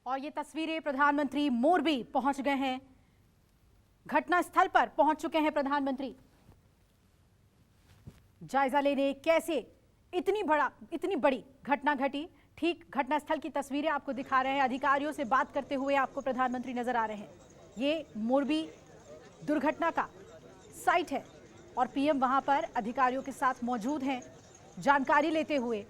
और ये तस्वीरें प्रधानमंत्री मोरबी पहुंच गए हैं, घटना स्थल पर पहुंच चुके हैं प्रधानमंत्री जायजा लेने कैसे इतनी बड़ी घटना घटी। ठीक घटनास्थल की तस्वीरें आपको दिखा रहे हैं, अधिकारियों से बात करते हुए आपको प्रधानमंत्री नजर आ रहे हैं। ये मोरबी दुर्घटना का साइट है और पीएम वहां पर अधिकारियों के साथ मौजूद हैं जानकारी लेते हुए,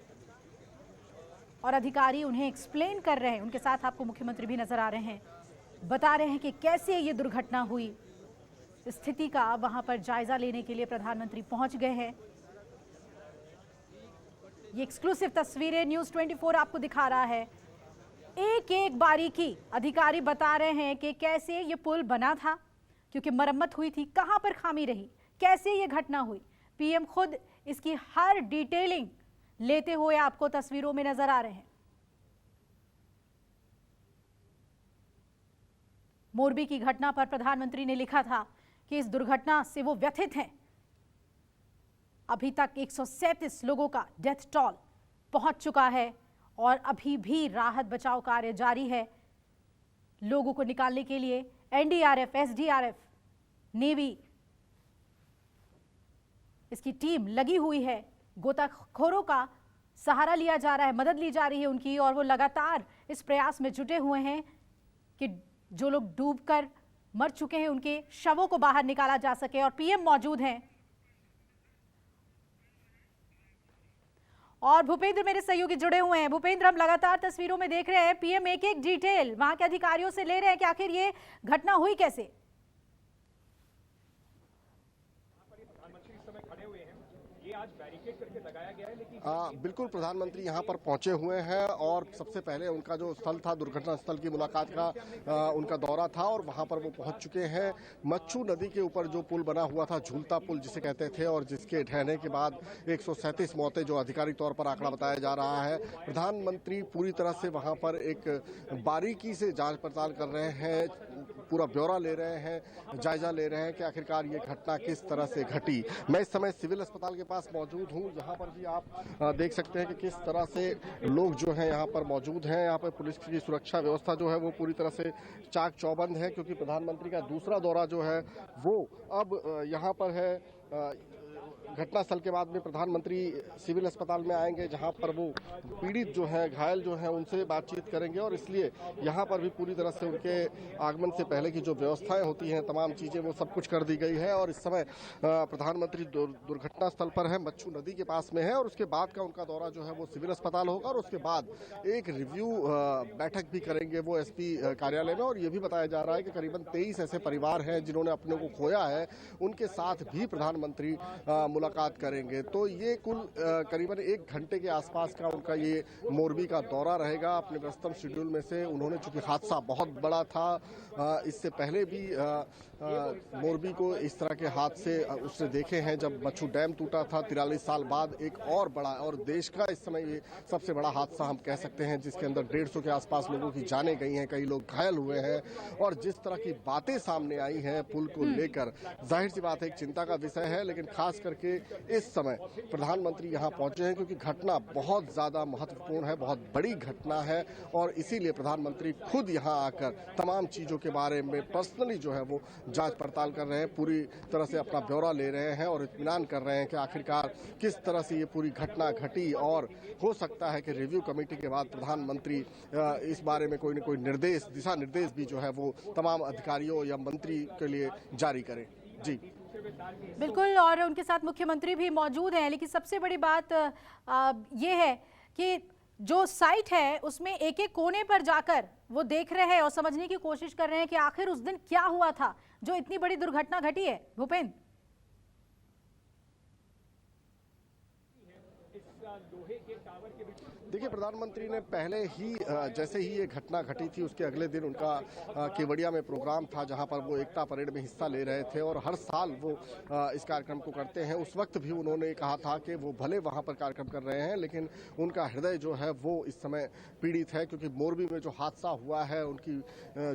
और अधिकारी उन्हें एक्सप्लेन कर रहे हैं। उनके साथ आपको मुख्यमंत्री भी नजर आ रहे हैं, बता रहे हैं कि कैसे ये दुर्घटना हुई। स्थिति का वहां पर जायजा लेने के लिए प्रधानमंत्री पहुंच गए हैं। ये एक्सक्लूसिव तस्वीरें न्यूज़ 24 आपको दिखा रहा है। एक एक बारीकी अधिकारी बता रहे हैं कि कैसे ये पुल बना था, क्योंकि मरम्मत हुई थी, कहां पर खामी रही, कैसे ये घटना हुई। पीएम खुद इसकी हर डिटेलिंग लेते हुए आपको तस्वीरों में नजर आ रहे हैं। मोरबी की घटना पर प्रधानमंत्री ने लिखा था कि इस दुर्घटना से वो व्यथित हैं। अभी तक 137 लोगों का डेथ टोल पहुंच चुका है और अभी भी राहत बचाव कार्य जारी है। लोगों को निकालने के लिए एनडीआरएफ, एसडीआरएफ, नेवी इसकी टीम लगी हुई है। गोताखोरों का सहारा लिया जा रहा है, मदद ली जा रही है उनकी, और वो लगातार इस प्रयास में जुटे हुए हैं कि जो लोग डूबकर मर चुके हैं उनके शवों को बाहर निकाला जा सके। और पीएम मौजूद हैं और भूपेंद्र मेरे सहयोगी जुड़े हुए हैं। भूपेंद्र, हम लगातार तस्वीरों में देख रहे हैं पीएम एक एक डिटेल वहां के अधिकारियों से ले रहे हैं कि आखिर ये घटना हुई कैसे। बिल्कुल, प्रधानमंत्री यहाँ पर पहुंचे हुए हैं और सबसे पहले उनका जो स्थल था, दुर्घटना स्थल की मुलाकात का उनका दौरा था और वहां पर वो पहुंच चुके हैं। मच्छू नदी के ऊपर जो पुल बना हुआ था, झूलता पुल जिसे कहते थे, और जिसके ढहने के बाद 137 मौतें जो आधिकारिक तौर पर आंकड़ा बताया जा रहा है। प्रधानमंत्री पूरी तरह से वहां पर एक बारीकी से जांच पड़ताल कर रहे हैं, पूरा ब्यौरा ले रहे हैं, जायजा ले रहे हैं कि आखिरकार ये घटना किस तरह से घटी। मैं इस समय सिविल अस्पताल के पास मौजूद हूँ, यहाँ पर भी आप देख सकते हैं कि किस तरह से लोग जो हैं यहाँ पर मौजूद हैं। यहाँ पर पुलिस की सुरक्षा व्यवस्था जो है वो पूरी तरह से चाक चौबंद है, क्योंकि प्रधानमंत्री का दूसरा दौरा जो है वो अब यहाँ पर है। घटनास्थल के बाद में प्रधानमंत्री सिविल अस्पताल में आएंगे, जहां पर वो पीड़ित जो हैं, घायल जो हैं, उनसे बातचीत करेंगे, और इसलिए यहां पर भी पूरी तरह से उनके आगमन से पहले की जो व्यवस्थाएं होती हैं, तमाम चीजें वो सब कुछ कर दी गई है। और इस समय प्रधानमंत्री दुर्घटना स्थल पर है, मच्छू नदी के पास में है, और उसके बाद का उनका दौरा जो है वो सिविल अस्पताल होगा, और उसके बाद एक रिव्यू बैठक भी करेंगे वो एसपी कार्यालय में। और ये भी बताया जा रहा है कि करीबन 23 ऐसे परिवार हैं जिन्होंने अपने को खोया है, उनके साथ भी प्रधानमंत्री मुलाकात करेंगे। तो ये कुल करीबन 1 घंटे के आसपास का उनका ये मोरबी का दौरा रहेगा। अपने व्यस्तम शेड्यूल में से उन्होंने, चूंकि हादसा बहुत बड़ा था, इससे पहले भी मोरबी को इस तरह के हादसे उसने देखे हैं। जब मच्छू डैम टूटा था 43 साल बाद, एक और बड़ा और देश का इस समय ये सबसे बड़ा हादसा हम कह सकते हैं, जिसके अंदर 150 के आसपास लोगों की जानें गई हैं, कई लोग घायल हुए हैं। और जिस तरह की बातें सामने आई हैं पुल को लेकर, जाहिर सी बात है एक चिंता का विषय है। लेकिन खास करके इस समय प्रधानमंत्री यहाँ पहुंचे हैं क्योंकि घटना बहुत ज्यादा महत्वपूर्ण है, बहुत बड़ी घटना है, और इसीलिए प्रधानमंत्री खुद यहाँ आकर तमाम चीजों के बारे में पर्सनली जो है वो जांच पड़ताल कर रहे हैं, पूरी तरह से अपना ब्यौरा ले रहे हैं और इत्मीनान कर रहे हैं कि आखिरकार किस तरह से ये पूरी घटना घटी। और हो सकता है कि रिव्यू कमेटी के बाद प्रधानमंत्री इस बारे में कोई न कोई निर्देश, दिशा निर्देश भी जो है वो तमाम अधिकारियों या मंत्री के लिए जारी करें। जी बिल्कुल, और उनके साथ मुख्यमंत्री भी मौजूद हैं। लेकिन सबसे बड़ी बात ये है कि जो साइट है उसमें एक एक कोने पर जाकर वो देख रहे हैं और समझने की कोशिश कर रहे हैं कि आखिर उस दिन क्या हुआ था जो इतनी बड़ी दुर्घटना घटी है। भूपेंद्र, देखिए, प्रधानमंत्री ने पहले ही जैसे ही ये घटना घटी थी उसके अगले दिन उनका केवड़िया में प्रोग्राम था, जहां पर वो एकता परेड में हिस्सा ले रहे थे, और हर साल वो इस कार्यक्रम को करते हैं। उस वक्त भी उन्होंने कहा था कि वो भले वहां पर कार्यक्रम कर रहे हैं, लेकिन उनका हृदय जो है वो इस समय पीड़ित है, क्योंकि मोरबी में जो हादसा हुआ है, उनकी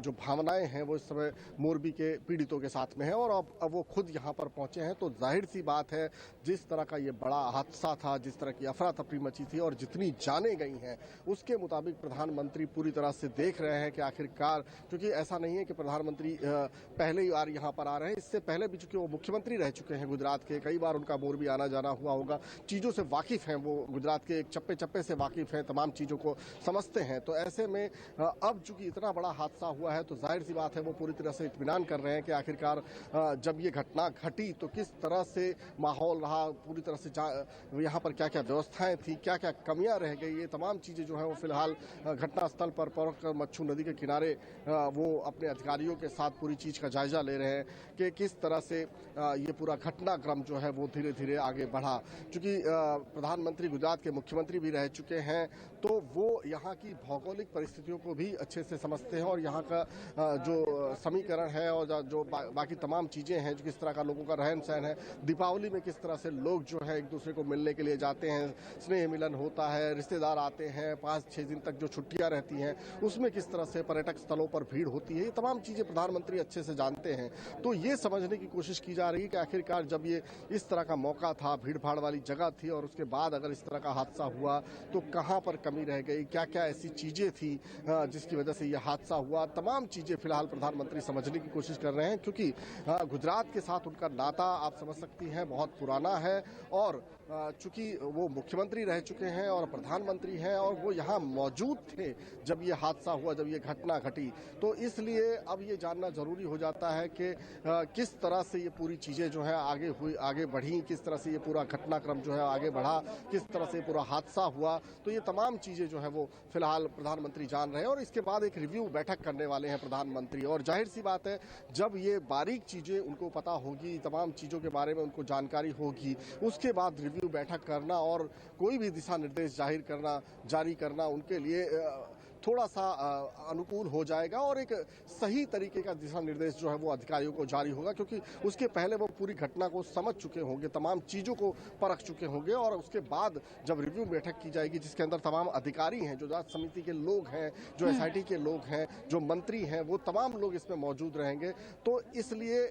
जो भावनाएं हैं वो इस समय मोरबी के पीड़ितों के साथ में है। और अब वो खुद यहाँ पर पहुंचे हैं, तो जाहिर सी बात है जिस तरह का ये बड़ा हादसा था, जिस तरह की अफरा तफरी मची थी और जितनी जाने माने गई हैं, उसके मुताबिक प्रधानमंत्री पूरी तरह से देख रहे हैं कि आखिरकार, क्योंकि ऐसा नहीं है कि प्रधानमंत्री पहली बार यहाँ पर आ रहे हैं, इससे पहले भी चूंकि वो मुख्यमंत्री रह चुके हैं गुजरात के, कई बार उनका मोरबी आना जाना हुआ होगा, चीज़ों से वाकिफ हैं, वो गुजरात के एक चप्पे चप्पे से वाकिफ हैं, तमाम चीज़ों को समझते हैं। तो ऐसे में अब चूंकि इतना बड़ा हादसा हुआ है तो जाहिर सी बात है वो पूरी तरह से इत्मीनान कर रहे हैं कि आखिरकार जब ये घटना घटी तो किस तरह से माहौल रहा, पूरी तरह से यहाँ पर क्या क्या व्यवस्थाएं थी, क्या क्या कमियां रह गई, ये तमाम चीज़ें जो है वो फिलहाल घटनास्थल पर पहुंचकर मच्छू नदी के किनारे वो अपने अधिकारियों के साथ पूरी चीज़ का जायजा ले रहे हैं कि किस तरह से ये पूरा घटनाक्रम जो है वो धीरे धीरे आगे बढ़ा। चूंकि प्रधानमंत्री गुजरात के मुख्यमंत्री भी रह चुके हैं तो वो यहाँ की भौगोलिक परिस्थितियों को भी अच्छे से समझते हैं और यहाँ का जो समीकरण है और जो बाकी तमाम चीज़ें हैं, जो किस तरह का लोगों का रहन सहन है, दीपावली में किस तरह से लोग जो है एक दूसरे को मिलने के लिए जाते हैं, स्नेह मिलन होता है, रिश्तेदार आते हैं, 5-6 दिन तक जो छुट्टियां रहती हैं उसमें किस तरह से पर्यटक स्थलों पर भीड़ होती है, ये तमाम चीज़ें प्रधानमंत्री अच्छे से जानते हैं। तो ये समझने की कोशिश की जा रही है कि आखिरकार जब ये इस तरह का मौका था, भीड़ भाड़ वाली जगह थी और उसके बाद अगर इस तरह का हादसा हुआ तो कहाँ पर कमी रह गई, क्या क्या ऐसी चीज़ें थी जिसकी वजह से यह हादसा हुआ, तमाम चीज़ें फिलहाल प्रधानमंत्री समझने की कोशिश कर रहे हैं। क्योंकि गुजरात के साथ उनका नाता आप समझ सकती हैं बहुत पुराना है और चूंकि वो मुख्यमंत्री रह चुके हैं और प्रधानमंत्री हैं और वो यहाँ मौजूद थे जब ये हादसा हुआ, जब ये घटना घटी, तो इसलिए अब ये जानना जरूरी हो जाता है कि किस तरह से ये पूरी चीज़ें जो है आगे बढ़ी, किस तरह से ये पूरा घटनाक्रम जो है आगे बढ़ा, किस तरह से पूरा हादसा हुआ। तो ये तमाम चीज़ें जो है वो फिलहाल प्रधानमंत्री जान रहे हैं और इसके बाद एक रिव्यू बैठक करने वाले हैं प्रधानमंत्री। और जाहिर सी बात है जब ये बारीक चीज़ें उनको पता होगी, तमाम चीज़ों के बारे में उनको जानकारी होगी, उसके बाद रिव्यू बैठक करना और कोई भी दिशा निर्देश जारी करना उनके लिए थोड़ा सा अनुकूल हो जाएगा और एक सही तरीके का दिशा निर्देश जो है वो अधिकारियों को जारी होगा, क्योंकि उसके पहले वो पूरी घटना को समझ चुके होंगे, तमाम चीज़ों को परख चुके होंगे और उसके बाद जब रिव्यू बैठक की जाएगी जिसके अंदर तमाम अधिकारी हैं, जो जांच समिति के लोग हैं, जो SIT के लोग हैं, जो मंत्री हैं, वो तमाम लोग इसमें मौजूद रहेंगे। तो इसलिए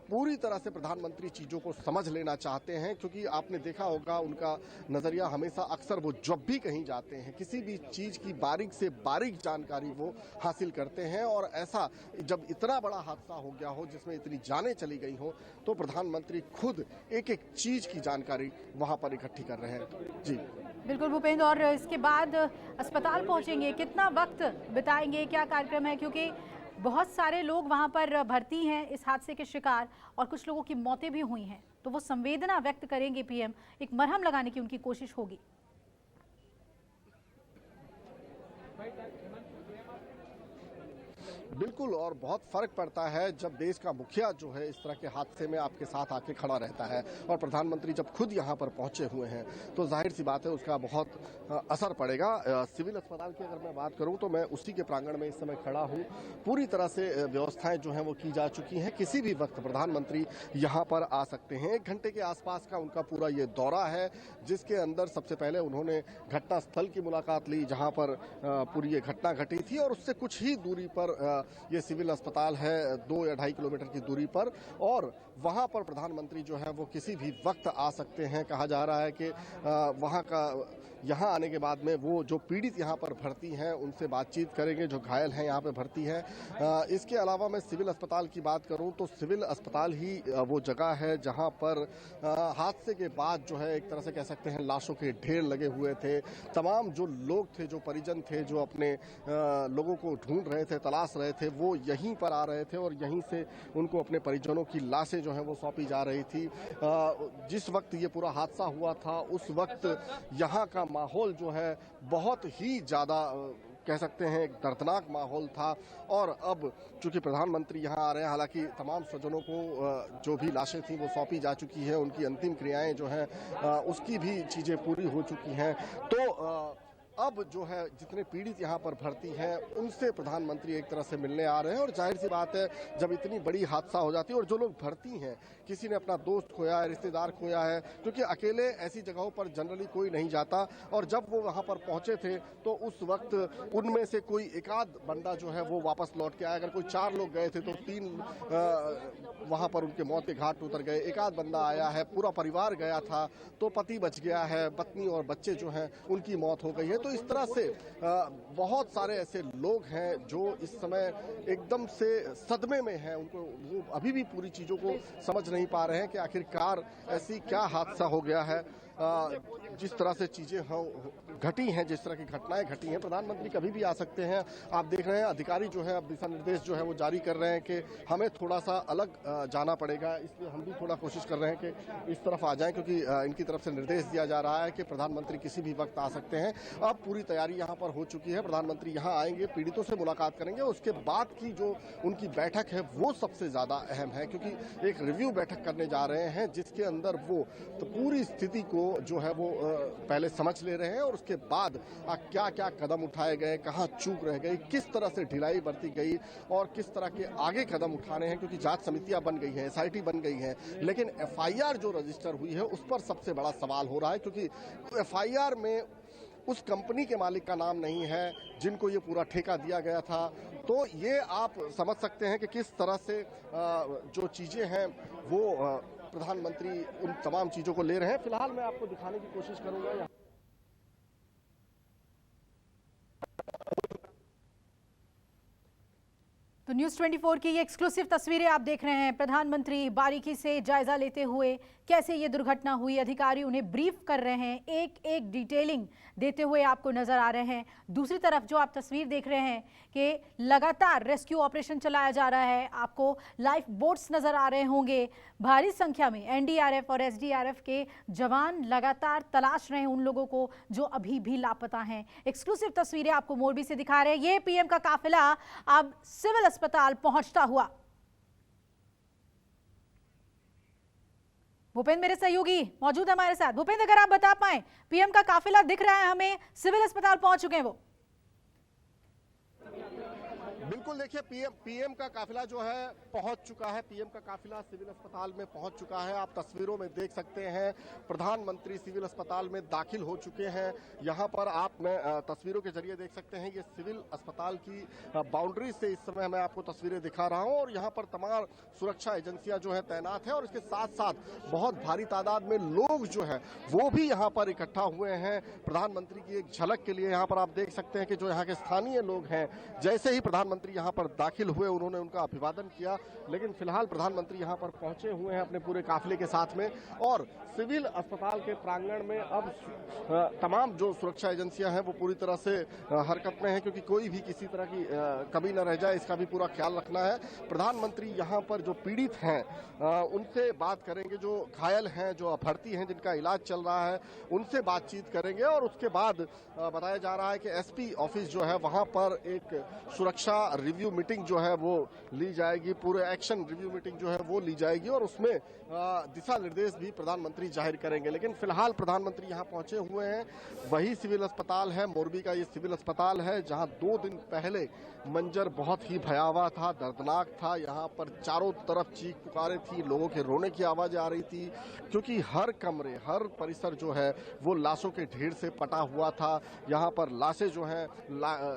पूरी तरह से प्रधानमंत्री चीज़ों को समझ लेना चाहते हैं, क्योंकि आपने देखा होगा उनका नज़रिया हमेशा अक्सर वो जब भी कहीं जाते हैं किसी भी चीज़ की बारीक से बारीक जानकारी वो हासिल करते हैं और ऐसा जब इतना बड़ा हादसा हो गया हो जिसमें इतनी जानें चली गई हो तो प्रधानमंत्री खुद एक एक चीज़ की जानकारी वहाँ पर इकट्ठी कर रहे हैं। जी बिल्कुल भूपेंद्र, और इसके बाद अस्पताल पहुंचेंगे, कितना वक्त बिताएंगे, क्या कार्यक्रम है, क्योंकि बहुत सारे लोग वहां पर भर्ती हैं इस हादसे के शिकार और कुछ लोगों की मौतें भी हुई हैं, तो वो संवेदना व्यक्त करेंगे PM, एक मरहम लगाने की उनकी कोशिश होगी। बिल्कुल, और बहुत फर्क पड़ता है जब देश का मुखिया जो है इस तरह के हादसे में आपके साथ आके खड़ा रहता है और प्रधानमंत्री जब खुद यहाँ पर पहुंचे हुए हैं तो जाहिर सी बात है उसका बहुत असर पड़ेगा। सिविल अस्पताल की अगर मैं बात करूं तो मैं उसी के प्रांगण में इस समय खड़ा हूं। पूरी तरह से व्यवस्थाएं जो हैं वो की जा चुकी हैं, किसी भी वक्त प्रधानमंत्री यहाँ पर आ सकते हैं। 1 घंटे के आसपास का उनका पूरा ये दौरा है जिसके अंदर सबसे पहले उन्होंने घटनास्थल की मुलाकात ली जहाँ पर पूरी ये घटना घटी थी और उससे कुछ ही दूरी पर ये सिविल अस्पताल है, 2 या 2.5 किलोमीटर की दूरी पर, और वहां पर प्रधानमंत्री जो है वो किसी भी वक्त आ सकते हैं। कहा जा रहा है कि वहां का यहाँ आने के बाद में वो जो पीड़ित यहाँ पर भर्ती हैं उनसे बातचीत करेंगे, जो घायल हैं यहाँ पे भर्ती हैं। इसके अलावा मैं सिविल अस्पताल की बात करूँ तो सिविल अस्पताल ही वो जगह है जहाँ पर हादसे के बाद जो है एक तरह से कह सकते हैं लाशों के ढेर लगे हुए थे। तमाम जो लोग थे, जो परिजन थे, जो अपने लोगों को ढूंढ रहे थे, तलाश रहे थे, वो यहीं पर आ रहे थे और यहीं से उनको अपने परिजनों की लाशें जो है वो सौंपी जा रही थी। जिस वक्त ये पूरा हादसा हुआ था उस वक्त यहाँ का माहौल जो है बहुत ही ज़्यादा कह सकते हैं एक दर्दनाक माहौल था। और अब चूंकि प्रधानमंत्री यहाँ आ रहे हैं, हालांकि तमाम स्वजनों को जो भी लाशें थी वो सौंपी जा चुकी है, उनकी अंतिम क्रियाएं जो हैं उसकी भी चीज़ें पूरी हो चुकी हैं। तो अब जो है जितने पीड़ित यहाँ पर भर्ती हैं उनसे प्रधानमंत्री एक तरह से मिलने आ रहे हैं। और जाहिर सी बात है जब इतनी बड़ी हादसा हो जाती है और जो लोग भर्ती हैं, किसी ने अपना दोस्त खोया है, रिश्तेदार खोया है, क्योंकि अकेले ऐसी जगहों पर जनरली कोई नहीं जाता, और जब वो वहाँ पर पहुँचे थे तो उस वक्त उनमें से कोई एकाध बंदा जो है वो वापस लौट के आया। अगर कोई 4 लोग गए थे तो 3 वहाँ पर उनके मौत के घाट उतर गए, एकाध बंदा आया है, पूरा परिवार गया था तो पति बच गया है, पत्नी और बच्चे जो हैं उनकी मौत हो गई है। तो तो इस तरह से बहुत सारे ऐसे लोग हैं जो इस समय एकदम से सदमे में हैं, उनको वो अभी भी पूरी चीजों को समझ नहीं पा रहे हैं कि आखिरकार ऐसी क्या हादसा हो गया है। जिस तरह से चीजें घटी हैं, जिस तरह की घटनाएं घटी हैं, प्रधानमंत्री कभी भी आ सकते हैं। आप देख रहे हैं अधिकारी जो है अब दिशा निर्देश जो है वो जारी कर रहे हैं कि हमें थोड़ा सा अलग जाना पड़ेगा, इसलिए हम भी थोड़ा कोशिश कर रहे हैं कि इस तरफ आ जाएं, क्योंकि इनकी तरफ से निर्देश दिया जा रहा है कि प्रधानमंत्री किसी भी वक्त आ सकते हैं। अब पूरी तैयारी यहाँ पर हो चुकी है, प्रधानमंत्री यहाँ आएंगे, पीड़ितों से मुलाकात करेंगे, उसके बाद की जो उनकी बैठक है वो सबसे ज्यादा अहम है, क्योंकि एक रिव्यू बैठक करने जा रहे हैं जिसके अंदर वो तो पूरी स्थिति को जो है वो पहले समझ ले रहे हैं और उसके बाद क्या क्या कदम उठाए गए, कहां चूक रह गई, किस तरह से ढिलाई बरती गई और किस तरह के आगे कदम उठाने हैं, क्योंकि जांच समितियां बन गई हैं, एसआईटी बन गई है, लेकिन एफआईआर जो रजिस्टर हुई है उस पर सबसे बड़ा सवाल हो रहा है, क्योंकि एफआईआर में उस कंपनी के मालिक का नाम नहीं है जिनको ये पूरा ठेका दिया गया था। तो ये आप समझ सकते हैं कि किस तरह से जो चीजें हैं वो प्रधानमंत्री उन तमाम चीजों को ले रहे हैं। फिलहाल मैं आपको दिखाने की कोशिश करूंगा। तो न्यूज़ 24 की ये एक्सक्लूसिव तस्वीरें आप देख रहे हैं। प्रधानमंत्री बारीकी से जायजा लेते हुए कैसे ये दुर्घटना हुई, अधिकारी उन्हें ब्रीफ कर रहे हैं, एक एक डिटेलिंग देते हुए आपको नजर आ रहे हैं। दूसरी तरफ जो आप तस्वीर देख रहे हैं कि लगातार रेस्क्यू ऑपरेशन चलाया जा रहा है, आपको लाइफ बोट्स नजर आ रहे होंगे। भारी संख्या में एनडीआरएफ और एसडीआरएफ के जवान लगातार तलाश रहे हैं उन लोगों को जो अभी भी लापता हैं। एक्सक्लूसिव तस्वीरें आपको मोरबी से दिखा रहे हैं। ये पीएम का काफिला अब सिविल अस्पताल पहुंचता हुआ। भूपेंद्र मेरे सहयोगी मौजूद है हमारे साथ। भूपेंद्र, अगर आप बता पाएं, पीएम का काफिला दिख रहा है हमें, सिविल अस्पताल पहुंच चुके हैं वो। बिल्कुल, देखिए पीएम का काफिला जो है पहुंच चुका है। पीएम का काफिला सिविल अस्पताल में पहुंच चुका है। आप तस्वीरों में देख सकते हैं प्रधानमंत्री सिविल अस्पताल में दाखिल हो चुके हैं। यहां पर आप तस्वीरों के जरिए देख सकते हैं ये सिविल अस्पताल की बाउंड्री से इस समय मैं आपको तस्वीरें दिखा रहा हूं और यहां पर तमाम सुरक्षा एजेंसियां जो है तैनात है और इसके साथ साथ बहुत भारी तादाद में लोग जो है वो भी यहां पर इकट्ठा हुए हैं प्रधानमंत्री की एक झलक के लिए। यहां पर आप देख सकते हैं कि जो यहाँ के स्थानीय लोग हैं, जैसे ही प्रधानमंत्री यहां पर दाखिल हुए उन्होंने उनका अभिवादन किया। लेकिन फिलहाल प्रधानमंत्री यहां पर पहुंचे हुए हैं अपने पूरे काफिले के साथ में और सिविल अस्पताल के प्रांगण में अब तमाम जो सुरक्षा एजेंसियां हैं वो पूरी तरह से हरकत में हैं, क्योंकि कोई भी किसी तरह की कमी न रह जाए इसका भी पूरा ख्याल रखना है। प्रधानमंत्री यहां पर जो पीड़ित हैं उनसे बात करेंगे, जो घायल हैं, जो भर्ती हैं, जिनका इलाज चल रहा है, उनसे बातचीत करेंगे और उसके बाद बताया जा रहा है कि एसपी ऑफिस जो है वहां पर एक सुरक्षा रिव्यू मीटिंग जो है वो ली जाएगी, पूरे एक्शन रिव्यू मीटिंग जो है वो ली जाएगी और उसमें दिशा निर्देश भी प्रधानमंत्री जाहिर करेंगे। लेकिन फिलहाल प्रधानमंत्री यहां पहुंचे हुए हैं। वही सिविल अस्पताल है, मोरबी का ये सिविल अस्पताल है जहां 2 दिन पहले मंजर बहुत ही भयावह था, दर्दनाक था। यहां पर चारों तरफ चीख पुकारे थी, लोगों के रोने की आवाज आ रही थी, क्योंकि हर कमरे, हर परिसर जो है वो लाशों के ढेर से पटा हुआ था। यहां पर लाशें जो हैं,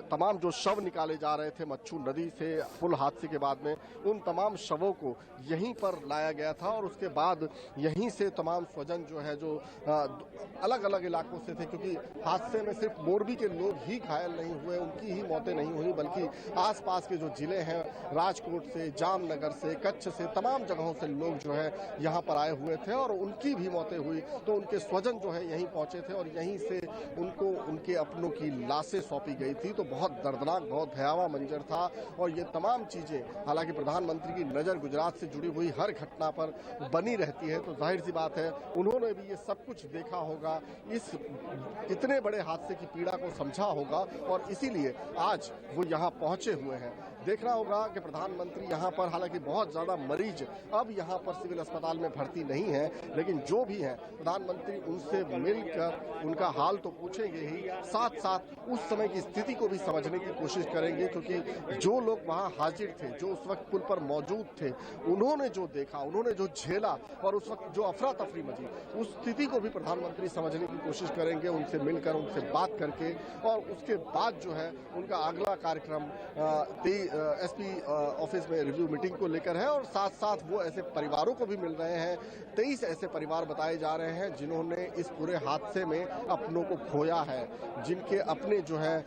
तमाम जो शव निकाले जा रहे थे मच्छू नदी से पुल हादसे के बाद में, उन तमाम शवों को यहीं पर लाया गया था और उसके बाद यहीं से तमाम स्वजन जो है जो अलग अलग इलाकों से थे, क्योंकि हादसे में सिर्फ मोरबी के लोग ही घायल नहीं हुए, उनकी ही मौतें नहीं हुई, बल्कि आसपास के जो जिले हैं, राजकोट से, जामनगर से, कच्छ से, तमाम जगहों से लोग जो है यहाँ पर आए हुए थे और उनकी भी मौतें हुई। तो उनके स्वजन जो है यहीं पहुंचे थे और यहीं से उनको उनके अपनों की लाशें सौंपी गई थी। तो बहुत दर्दनाक, बहुत भयावह मंजर था और ये तमाम चीजें, हालांकि प्रधानमंत्री की नजर गुजरात से जुड़ी हुई हर घटना पर बनी रहती है, तो जाहिर सी बात है उन्होंने भी ये सब कुछ देखा होगा, इस इतने बड़े हादसे की पीड़ा को समझा होगा और इसीलिए आज वो यहाँ पहुंचे हुए हैं। देखना होगा कि प्रधानमंत्री यहाँ पर, हालांकि बहुत ज्यादा मरीज अब यहाँ पर सिविल अस्पताल में भर्ती नहीं है, लेकिन जो भी है प्रधानमंत्री उनसे मिलकर उनका हाल तो पूछेंगे ही, साथ साथ उस समय की स्थिति को भी समझने की कोशिश करेंगे, क्योंकि जो लोग वहां हाजिर थे, जो उस वक्त पुल पर मौजूद थे, उन्होंने जो देखा, उन्होंने जो झेला और उस वक्त जो अफरा तफरी मची, उस स्थिति को भी प्रधानमंत्री समझने की कोशिश करेंगे, उनसे मिलकर, उनसे बात करके। और उसके बाद जो है उनका अगला कार्यक्रम एसपी ऑफिस में रिव्यू मीटिंग को लेकर है और साथ साथ वो ऐसे परिवारों को भी मिल रहे हैं। 23 ऐसे परिवार बताए जा रहे हैं जिन्होंने इस पूरे हादसे में अपनों को खोया है, जिनके अपने जो है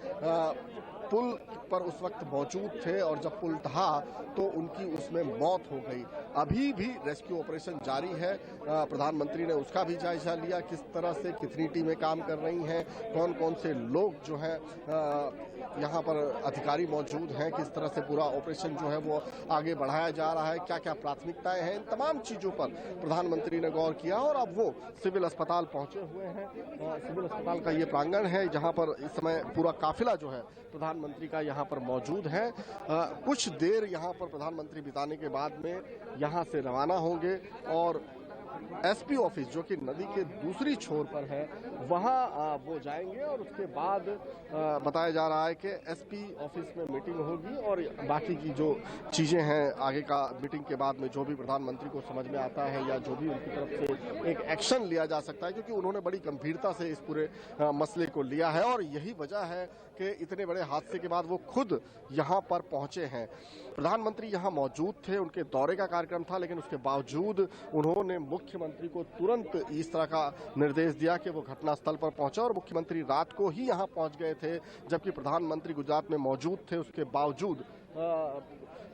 पुल पर उस वक्त मौजूद थे और जब पुल ढहा तो उनकी उसमें मौत हो गई। अभी भी रेस्क्यू ऑपरेशन जारी है। प्रधानमंत्री ने उसका भी जायजा लिया, किस तरह से कितनी टीमें काम कर रही हैं, कौन कौन से लोग जो हैं यहाँ पर अधिकारी मौजूद हैं, किस तरह से पूरा ऑपरेशन जो है वो आगे बढ़ाया जा रहा है, क्या क्या प्राथमिकताएं हैं, इन तमाम चीजों पर प्रधानमंत्री ने गौर किया और अब वो सिविल अस्पताल पहुंचे हुए हैं। सिविल अस्पताल का ये प्रांगण है जहाँ पर इस समय पूरा काफिला जो है प्रधानमंत्री का यहाँ पर मौजूद है। कुछ देर यहाँ पर प्रधानमंत्री बिताने के बाद में यहाँ से रवाना होंगे और एसपी ऑफिस जो कि नदी के दूसरी छोर पर है वहां वो जाएंगे और उसके बाद बताया जा रहा है कि एसपी ऑफिस में मीटिंग होगी और बाकी की जो चीजें हैं आगे का मीटिंग के बाद में जो भी प्रधानमंत्री को समझ में आता है या जो भी उनकी तरफ से एक एक्शन लिया जा सकता है, क्योंकि उन्होंने बड़ी गंभीरता से इस पूरे मसले को लिया है और यही वजह है कि इतने बड़े हादसे के बाद वो खुद यहाँ पर पहुंचे हैं। प्रधानमंत्री यहाँ मौजूद थे, उनके दौरे का कार्यक्रम था, लेकिन उसके बावजूद उन्होंने मुख्यमंत्री को तुरंत इस तरह का निर्देश दिया कि वो घटनास्थल पर पहुंचे और मुख्यमंत्री रात को ही यहाँ पहुंच गए थे, जबकि प्रधानमंत्री गुजरात में मौजूद थे। उसके बावजूद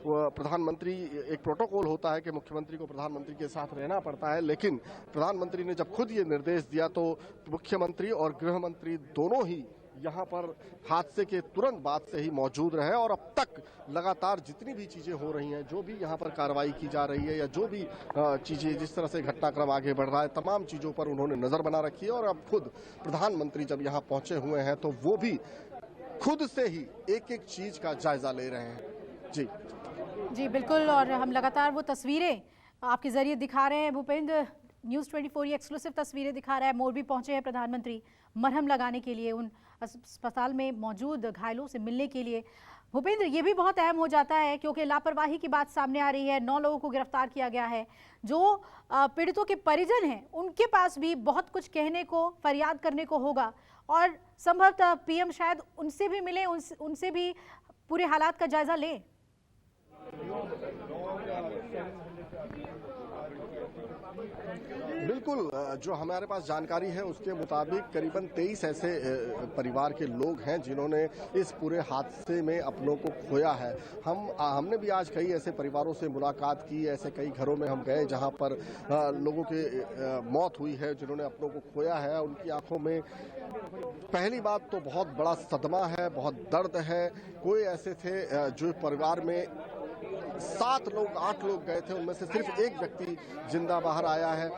प्रधानमंत्री, एक प्रोटोकॉल होता है कि मुख्यमंत्री को प्रधानमंत्री के साथ रहना पड़ता है, लेकिन प्रधानमंत्री ने जब खुद ये निर्देश दिया तो मुख्यमंत्री और गृह मंत्री दोनों ही यहाँ पर हादसे के तुरंत बाद से ही मौजूद रहे और अब तक लगातार जितनी भी चीजें हो रही हैं, जो भी यहाँ पर कार्रवाई की जा रही है या जो भी चीजें जिस तरह से घटनाक्रम आगे बढ़ रहा है, तमाम चीजों पर उन्होंने नजर बना रखी है और अब खुद प्रधानमंत्री जब यहाँ पहुंचे हुए हैं तो वो भी खुद से ही एक एक चीज का जायजा ले रहे हैं। जी बिल्कुल, और हम लगातार वो तस्वीरें आपके जरिए दिखा रहे हैं। भूपेंद्र, न्यूज़ 24 ये एक्सक्लूसिव तस्वीरें दिखा रहा है। मोरबी पहुंचे हैं प्रधानमंत्री मरहम लगाने के लिए, उन अस्पताल में मौजूद घायलों से मिलने के लिए। भूपेंद्र, ये भी बहुत अहम हो जाता है क्योंकि लापरवाही की बात सामने आ रही है। 9 लोगों को गिरफ्तार किया गया है। जो पीड़ितों के परिजन हैं उनके पास भी बहुत कुछ कहने को, फरियाद करने को होगा और संभवतः पीएम शायद उनसे भी मिले, उनसे भी पूरे हालात का जायजा ले। बिल्कुल, जो हमारे पास जानकारी है उसके मुताबिक करीबन 23 ऐसे परिवार के लोग हैं जिन्होंने इस पूरे हादसे में अपनों को खोया है। हमने भी आज कई ऐसे परिवारों से मुलाकात की, ऐसे कई घरों में हम गए जहां पर लोगों की मौत हुई है, जिन्होंने अपनों को खोया है। उनकी आंखों में पहली बात तो बहुत बड़ा सदमा है, बहुत दर्द है। कोई ऐसे थे जो परिवार में 7 लोग 8 लोग गए थे, उनमें से सिर्फ एक व्यक्ति जिंदा बाहर आया है,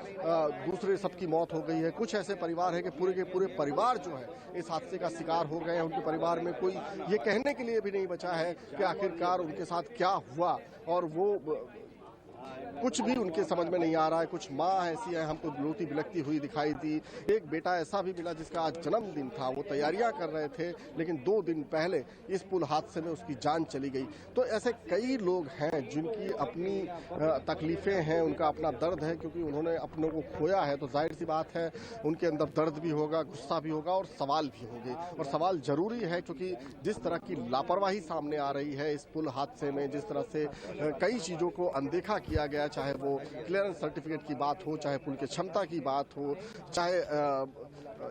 दूसरे सबकी मौत हो गई है। कुछ ऐसे परिवार है कि पूरे के पूरे परिवार जो है इस हादसे का शिकार हो गए हैं। उनके परिवार में कोई ये कहने के लिए भी नहीं बचा है कि आखिरकार उनके साथ क्या हुआ और वो कुछ भी उनके समझ में नहीं आ रहा है। कुछ माँ ऐसी है हमको रोती बिलखती हुई दिखाई दी। एक बेटा ऐसा भी मिला जिसका आज जन्मदिन था, वो तैयारियां कर रहे थे लेकिन 2 दिन पहले इस पुल हादसे में उसकी जान चली गई। तो ऐसे कई लोग हैं जिनकी अपनी तकलीफें हैं, उनका अपना दर्द है, क्योंकि उन्होंने अपनों को खोया है। तो जाहिर सी बात है उनके अंदर दर्द भी होगा, गुस्सा भी होगा और सवाल भी होंगे। और सवाल जरूरी है क्योंकि जिस तरह की लापरवाही सामने आ रही है इस पुल हादसे में, जिस तरह से कई चीजों को अनदेखा किया गया, चाहे वो क्लियरेंस सर्टिफिकेट की बात हो, चाहे पुल की क्षमता की बात हो, चाहे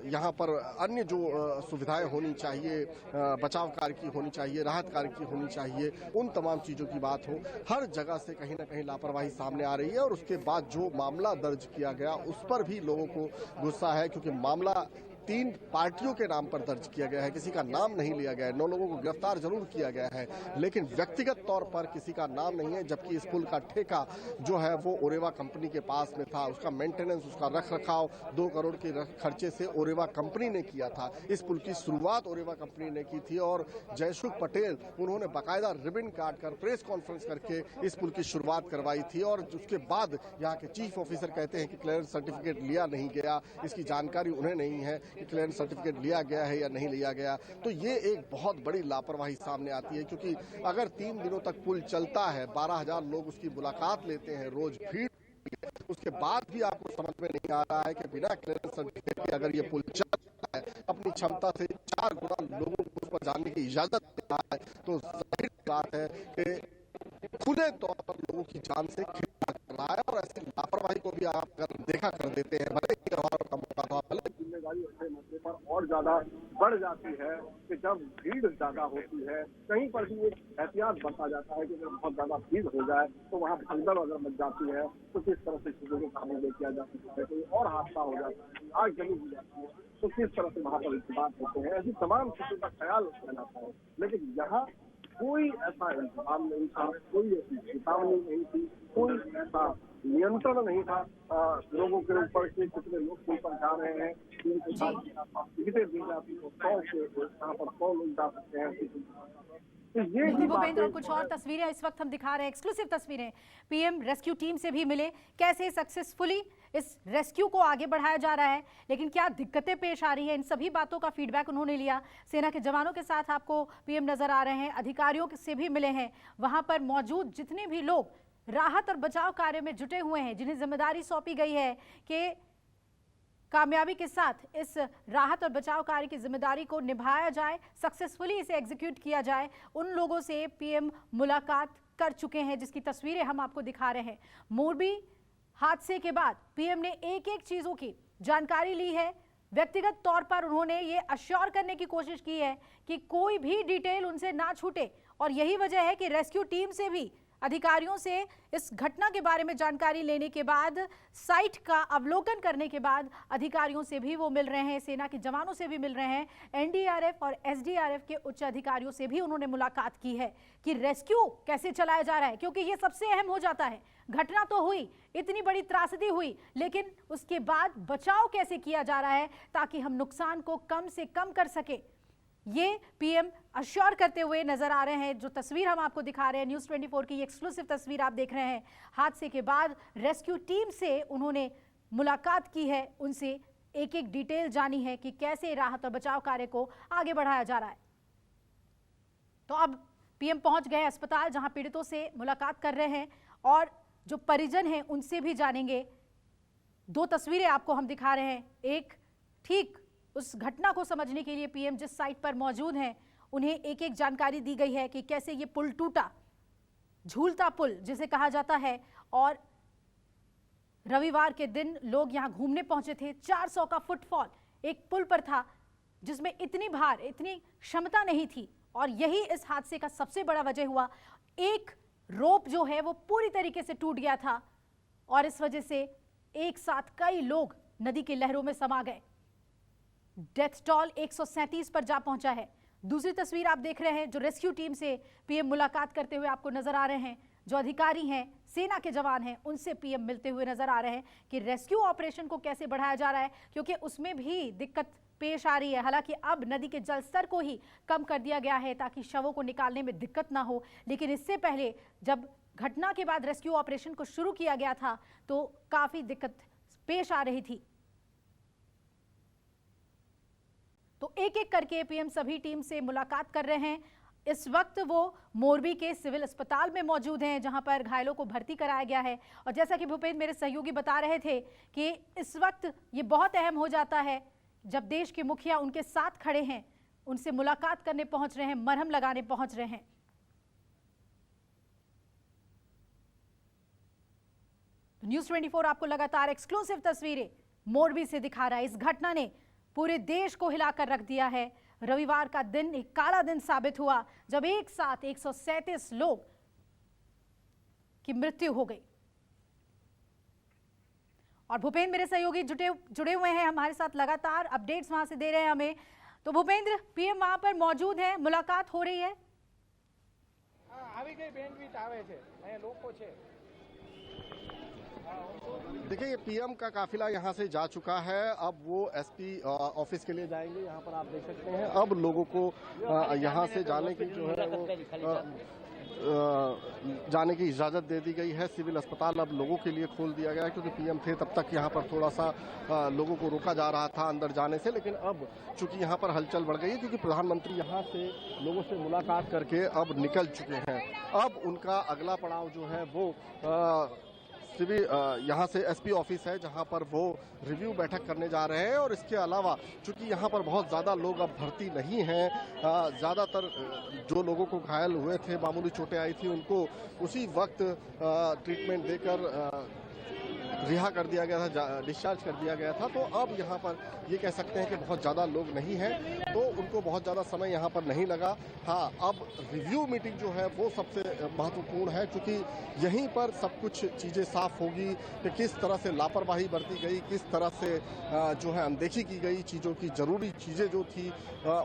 यहाँ पर अन्य जो सुविधाएं होनी चाहिए, बचाव कार्य की होनी चाहिए, राहत कार्य की होनी चाहिए, उन तमाम चीज़ों की बात हो, हर जगह से कहीं ना कहीं लापरवाही सामने आ रही है। और उसके बाद जो मामला दर्ज किया गया उस पर भी लोगों को गुस्सा है, क्योंकि मामला 3 पार्टियों के नाम पर दर्ज किया गया है, किसी का नाम नहीं लिया गया है। 9 लोगों को गिरफ्तार जरूर किया गया है लेकिन व्यक्तिगत तौर पर किसी का नाम नहीं है, जबकि इस पुल का ठेका जो है वो ओरेवा कंपनी के पास में था। उसका मेंटेनेंस, उसका रख रखाव 2 करोड़ के खर्चे से ओरेवा कंपनी ने किया था। इस पुल की शुरुआत ओरेवा कंपनी ने की थी और जयसुख पटेल उन्होंने बाकायदा रिबन काट कर प्रेस कॉन्फ्रेंस करके इस पुल की शुरुआत करवाई थी। और उसके बाद यहाँ के चीफ ऑफिसर कहते हैं कि क्लियरेंस सर्टिफिकेट लिया नहीं गया, इसकी जानकारी उन्हें नहीं है कि क्लियरेंस सर्टिफिकेट लिया गया है या नहीं लिया गया। तो ये एक बहुत बड़ी लापरवाही सामने आती है, क्योंकि अगर 3 दिनों तक पुल चलता है, 12,000 लोग उसकी मुलाकात लेते हैं, रोज भीड़, उसके बाद भी आपको समझ में नहीं आ रहा है कि बिना क्लियरेंस सर्टिफिकेट के अगर ये पुल चल रहा है, अपनी क्षमता से 4 गुना लोगों को पर जाने की इजाजत देता है तो जाहिर बात है कि खुले तौर पर लोगों की जान से खिलवाड़ कर रहा है। और ऐसी लापरवाही को भी आप अगर देखा कर देते हैं, भले ही त्योहारों का मौका था, भले जिम्मेदारी ऐसे मौके पर और ज्यादा बढ़ जाती है कि जब भीड़ ज्यादा होती है, कहीं पर भी एक एहतियात बरता जाता है कि अगर बहुत ज्यादा भीड़ हो जाए तो वहाँ भगदड़ अगर मच जाती है तो किस तरह से चीजों को काबू में किया जा सकता है, कोई और हादसा हो जाता है, आग जली हो जाती है तो किस तरह से वहाँ पर इंतजाम होते हैं, ऐसी तमाम चीजों का ख्याल रखा जाता है। लेकिन यहाँ कोई ऐसा इंतजाम नहीं था, कोई ऐसी चेतावनी नहीं थी, कोई ऐसा नियंत्रण नहीं था लोगों के ऊपर कि कितने लोग पुल पर जा रहे हैं, उनके साथ टिकटें दी जाती तो 100 से यहाँ पर 100 लोग जा सकते हैं। तो ये बिल्कुल भूपेंद्र, और कुछ और तस्वीरें इस वक्त हम दिखा रहे हैं, एक्सक्लूसिव तस्वीरें। पीएम रेस्क्यू टीम से भी मिले, कैसे सक्सेसफुली इस रेस्क्यू को आगे बढ़ाया जा रहा है, लेकिन क्या दिक्कतें पेश आ रही हैं, इन सभी बातों का फीडबैक उन्होंने लिया। सेना के जवानों के साथ आपको पीएम नजर आ रहे हैं, अधिकारियों से भी मिले हैं, वहां पर मौजूद जितने भी लोग राहत और बचाव कार्य में जुटे हुए हैं, जिन्हें जिम्मेदारी सौंपी गई है कि कामयाबी के साथ इस राहत और बचाव कार्य की जिम्मेदारी को निभाया जाए, सक्सेसफुली इसे एग्जीक्यूट किया जाए, उन लोगों से पीएम मुलाकात कर चुके हैं, जिसकी तस्वीरें हम आपको दिखा रहे हैं। मोरबी हादसे के बाद पीएम ने एक एक चीजों की जानकारी ली है। व्यक्तिगत तौर पर उन्होंने ये अश्योर करने की कोशिश की है कि कोई भी डिटेल उनसे ना छूटे, और यही वजह है कि रेस्क्यू टीम से भी अधिकारियों से इस घटना के बारे में जानकारी लेने के बाद, साइट का अवलोकन करने के बाद अधिकारियों से भी वो मिल रहे हैं, सेना के जवानों से भी मिल रहे हैं, एनडीआरएफ और एसडीआरएफ के उच्च अधिकारियों से भी उन्होंने मुलाकात की है कि रेस्क्यू कैसे चलाया जा रहा है, क्योंकि ये सबसे अहम हो जाता है। घटना तो हुई, इतनी बड़ी त्रासदी हुई, लेकिन उसके बाद बचाव कैसे किया जा रहा है ताकि हम नुकसान को कम से कम कर सके, ये पीएम अश्योर करते हुए नजर आ रहे हैं। जो तस्वीर हम आपको दिखा रहे हैं, न्यूज़ 24 की एक्सक्लूसिव तस्वीर आप देख रहे हैं। हादसे के बाद रेस्क्यू टीम से उन्होंने मुलाकात की है, उनसे एक एक डिटेल जानी है कि कैसे राहत और बचाव कार्य को आगे बढ़ाया जा रहा है। तो अब पीएम पहुंच गए अस्पताल, जहां पीड़ितों से मुलाकात कर रहे हैं और जो परिजन हैं उनसे भी जानेंगे। दो तस्वीरें आपको हम दिखा रहे हैं, एक ठीक उस घटना को समझने के लिए पीएम जिस साइट पर मौजूद हैं, उन्हें एक एक जानकारी दी गई है कि कैसे ये पुल टूटा, झूलता पुल जिसे कहा जाता है, और रविवार के दिन लोग यहां घूमने पहुंचे थे। 400 का फुटफॉल एक पुल पर था जिसमें इतनी भार, इतनी क्षमता नहीं थी, और यही इस हादसे का सबसे बड़ा वजह हुआ। एक रोप जो है वो पूरी तरीके से टूट गया था और इस वजह से एक साथ कई लोग नदी की लहरों में समा गए। डेथ टॉल 137 पर जा पहुंचा है। दूसरी तस्वीर आप देख रहे हैं, जो रेस्क्यू टीम से पीएम मुलाकात करते हुए आपको नजर आ रहे हैं। जो अधिकारी हैं, सेना के जवान हैं, उनसे पीएम मिलते हुए नजर आ रहे हैं कि रेस्क्यू ऑपरेशन को कैसे बढ़ाया जा रहा है, क्योंकि उसमें भी दिक्कत पेश आ रही है। हालांकि अब नदी के जलस्तर को ही कम कर दिया गया है ताकि शवों को निकालने में दिक्कत ना हो, लेकिन इससे पहले जब घटना के बाद रेस्क्यू ऑपरेशन को शुरू किया गया था तो काफी दिक्कत पेश आ रही थी। तो एक एक करके पीएम सभी टीम से मुलाकात कर रहे हैं। इस वक्त वो मोरबी के सिविल अस्पताल में मौजूद हैं, जहां पर घायलों को भर्ती कराया गया है। और जैसा कि भूपेंद्र मेरे सहयोगी बता रहे थे कि इस वक्त ये बहुत अहम हो जाता है जब देश के मुखिया उनके साथ खड़े हैं, उनसे मुलाकात करने पहुंच रहे हैं, मरहम लगाने पहुंच रहे हैं। तो न्यूज़ 24 आपको लगातार एक्सक्लूसिव तस्वीरें मोरबी से दिखा रहा है। इस घटना ने पूरे देश को हिलाकर रख दिया है। रविवार का दिन एक काला दिन साबित हुआ जब एक साथ 137 लोग की मृत्यु हो गई। और भूपेंद्र मेरे सहयोगी जुड़े हुए हैं हमारे साथ, लगातार अपडेट्स वहां से दे रहे हैं हमें। तो भूपेंद्र, पीएम वहां पर मौजूद है, मुलाकात हो रही है। देखिए, ये पीएम का काफिला यहाँ से जा चुका है। अब वो एसपी ऑफिस के लिए जाएंगे। यहाँ पर आप देख सकते हैं अब लोगों को यहाँ से जाने की जो है वो जाने की इजाजत दे दी गई है। सिविल अस्पताल अब लोगों के लिए खोल दिया गया है, क्योंकि पीएम थे तब तक यहाँ पर थोड़ा सा लोगों को रोका जा रहा था अंदर जाने से, लेकिन अब चूंकि यहाँ पर हलचल बढ़ गई है, क्योंकि प्रधानमंत्री यहाँ से लोगों से मुलाकात करके अब निकल चुके हैं। अब उनका अगला पड़ाव जो है वो सिविल यहाँ से एसपी ऑफिस है जहाँ पर वो रिव्यू बैठक करने जा रहे हैं। और इसके अलावा चूंकि यहाँ पर बहुत ज़्यादा लोग अब भर्ती नहीं हैं, ज़्यादातर जो लोगों को घायल हुए थे, मामूली चोटें आई थी, उनको उसी वक्त ट्रीटमेंट देकर रिहा कर दिया गया था, डिस्चार्ज कर दिया गया था। तो अब यहाँ पर ये कह सकते हैं कि बहुत ज़्यादा लोग नहीं हैं, तो उनको बहुत ज़्यादा समय यहाँ पर नहीं लगा। हाँ, अब रिव्यू मीटिंग जो है वो सबसे महत्वपूर्ण है, क्योंकि यहीं पर सब कुछ चीज़ें साफ होगी कि किस तरह से लापरवाही बरती गई, किस तरह से जो है अनदेखी की गई, चीज़ों की ज़रूरी चीज़ें जो थी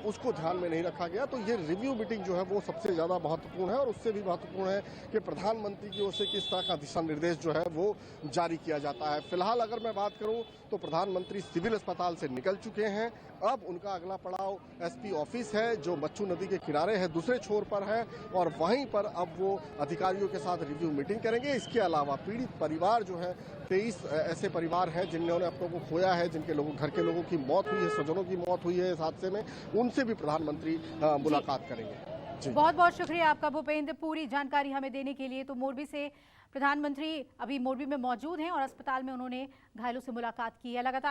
उसको ध्यान में नहीं रखा गया। तो ये रिव्यू मीटिंग जो है वो सबसे ज़्यादा महत्वपूर्ण है। और उससे भी महत्वपूर्ण है कि प्रधानमंत्री की ओर से किस तरह का दिशा निर्देश जो है वो जारी किया जाता है। फिलहाल अगर मैं बात करूं तो प्रधानमंत्री सिविल अस्पताल से निकल चुके हैं। अब उनका अगला पड़ाव एसपी ऑफिस है जो मच्छू नदी के किनारे है, दूसरे छोर पर है, और वहीं पर अब वो अधिकारियों के साथ रिव्यू मीटिंग करेंगे। इसके अलावा पीड़ित परिवार जो है, 23 ऐसे परिवार हैं जिन्होंने अपनों को खोया है, जिनके लोगों, घर के लोगों की मौत हुई है, स्वजनों की मौत हुई है इस हादसे में, उनसे भी प्रधानमंत्री मुलाकात करेंगे। बहुत बहुत शुक्रिया आपका भूपेंद्र, पूरी जानकारी हमें देने के लिए। तो मोरबी से प्रधानमंत्री अभी मोरबी में मौजूद हैं और अस्पताल में उन्होंने घायलों से मुलाकात की है। लगातार